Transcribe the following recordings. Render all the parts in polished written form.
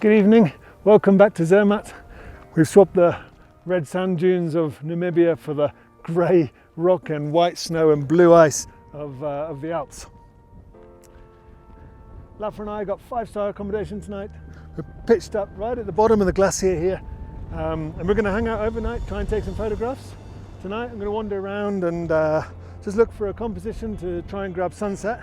Good evening, welcome back to Zermatt. We've swapped the red sand dunes of Namibia for the grey rock and white snow and blue ice of the Alps. Lafa and I got 5-star accommodation tonight. We're pitched up right at the bottom of the glacier here, and we're going to hang out overnight, try and take some photographs. Tonight I'm going to wander around and just look for a composition to try and grab sunset,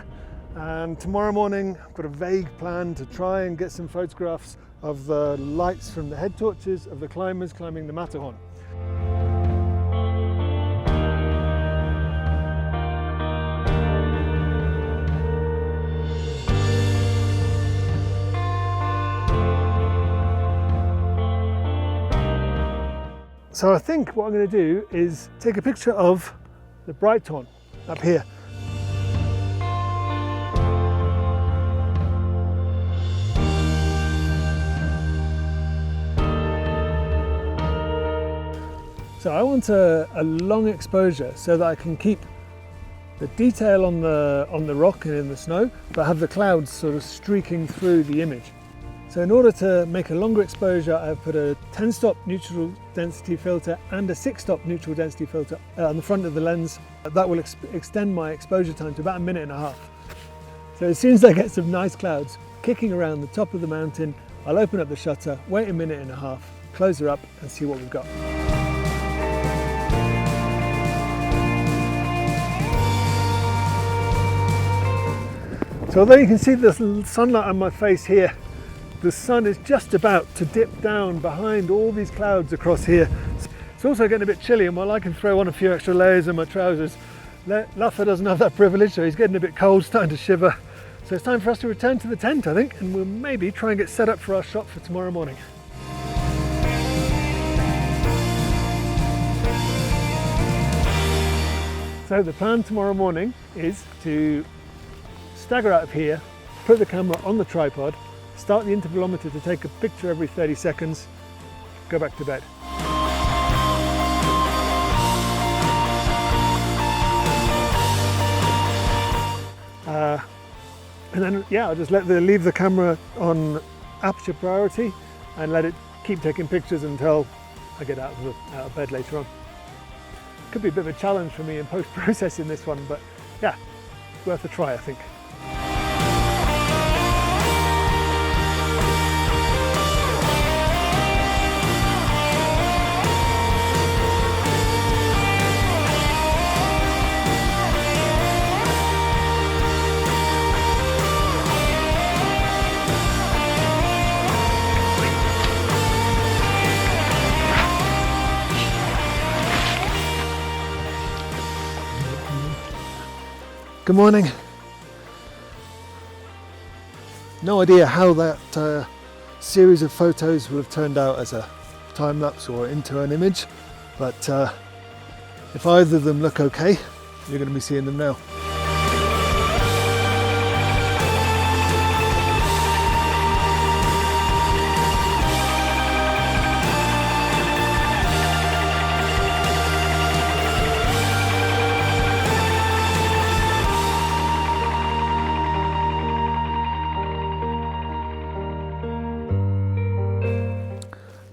and tomorrow morning I've got a vague plan to try and get some photographs of the lights from the head torches of the climbers climbing the Matterhorn. So I think what I'm going to do is take a picture of the Brighthorn up here. So I want a long exposure so that I can keep the detail on the rock and in the snow, but have the clouds sort of streaking through the image. So in order to make a longer exposure, I've put a 10-stop neutral density filter and a 6-stop neutral density filter on the front of the lens. That will extend my exposure time to about 1.5 minutes. So as soon as I get some nice clouds kicking around the top of the mountain, I'll open up the shutter, wait 1.5 minutes, close her up and see what we've got. So although you can see the sunlight on my face here, the sun is just about to dip down behind all these clouds across here. It's also getting a bit chilly, and while I can throw on a few extra layers in my trousers, Lafa doesn't have that privilege, so he's getting a bit cold, starting to shiver. So it's time for us to return to the tent, I think, and we'll maybe try and get set up for our shot for tomorrow morning. So the plan tomorrow morning is to stagger out of here, put the camera on the tripod, start the intervalometer to take a picture every 30 seconds, go back to bed. And then, I'll just leave the camera on aperture priority and let it keep taking pictures until I get out of bed later on. Could be a bit of a challenge for me in post-processing this one, but yeah, worth a try, I think. Good morning. No idea how that series of photos will have turned out as a time lapse or into an image, but if either of them look okay, you're going to be seeing them now.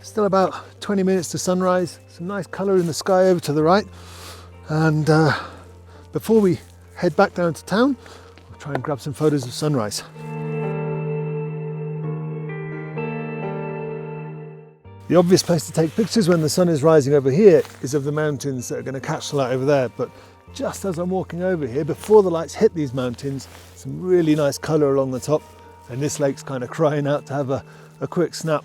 Still about 20 minutes to sunrise, some nice colour in the sky over to the right, and before we head back down to town, we'll try and grab some photos of sunrise. The obvious place to take pictures when the sun is rising over here is of the mountains that are going to catch the light over there, but just as I'm walking over here, before the lights hit these mountains, some really nice colour along the top, and this lake's kind of crying out to have a quick snap.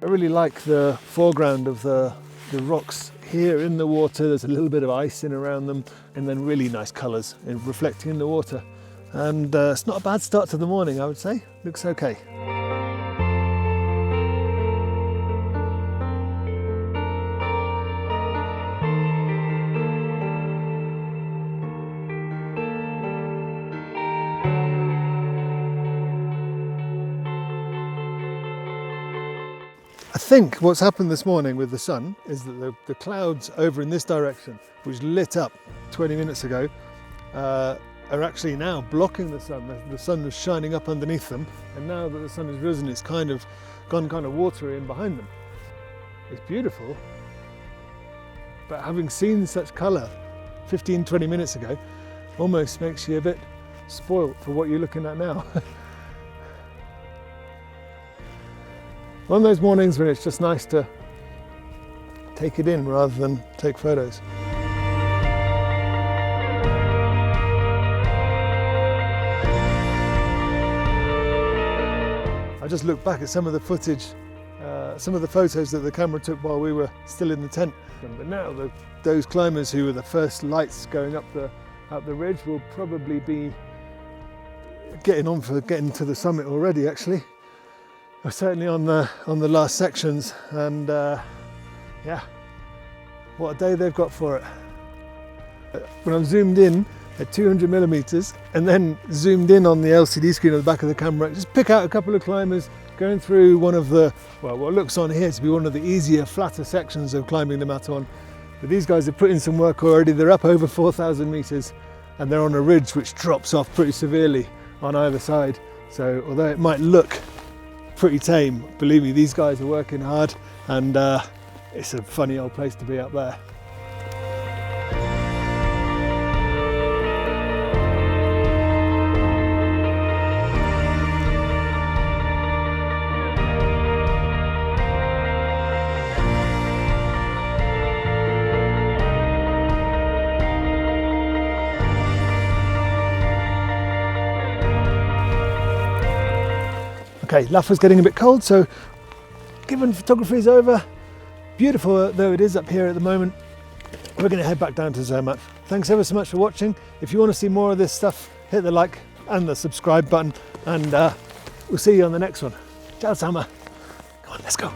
I really like the foreground of the rocks here in the water. There's a little bit of ice in around them, and then really nice colours reflecting in the water. And it's not a bad start to the morning, I would say. Looks okay. I think what's happened this morning with the sun is that the clouds over in this direction, which lit up 20 minutes ago, are actually now blocking the sun. The sun was shining up underneath them, and now that the sun has risen, it's kind of gone kind of watery in behind them. It's beautiful, but having seen such colour 15-20 minutes ago, almost makes you a bit spoilt for what you're looking at now. One of those mornings when it's just nice to take it in rather than take photos. I just looked back at some of the footage, some of the photos that the camera took while we were still in the tent. But now those climbers who were the first lights going up the ridge will probably be getting to the summit already. Actually, we're certainly on the last sections, and yeah, what a day they've got for it. When I'm zoomed in at 200mm and then zoomed in on the LCD screen at the back of the camera, just pick out a couple of climbers going through one of the, well, what looks on here to be one of the easier, flatter sections of climbing the Matterhorn. But these guys have put in some work already. They're up over 4,000 meters and they're on a ridge which drops off pretty severely on either side. So although it might look pretty tame, believe me, these guys are working hard, and it's a funny old place to be up there. Okay, Laffer's getting a bit cold, so given photography is over, beautiful though it is up here at the moment, we're going to head back down to Zermatt. Thanks ever so much for watching. If you want to see more of this stuff, hit the like and the subscribe button, and we'll see you on the next one. Ciao, Zermatt. Come on, let's go.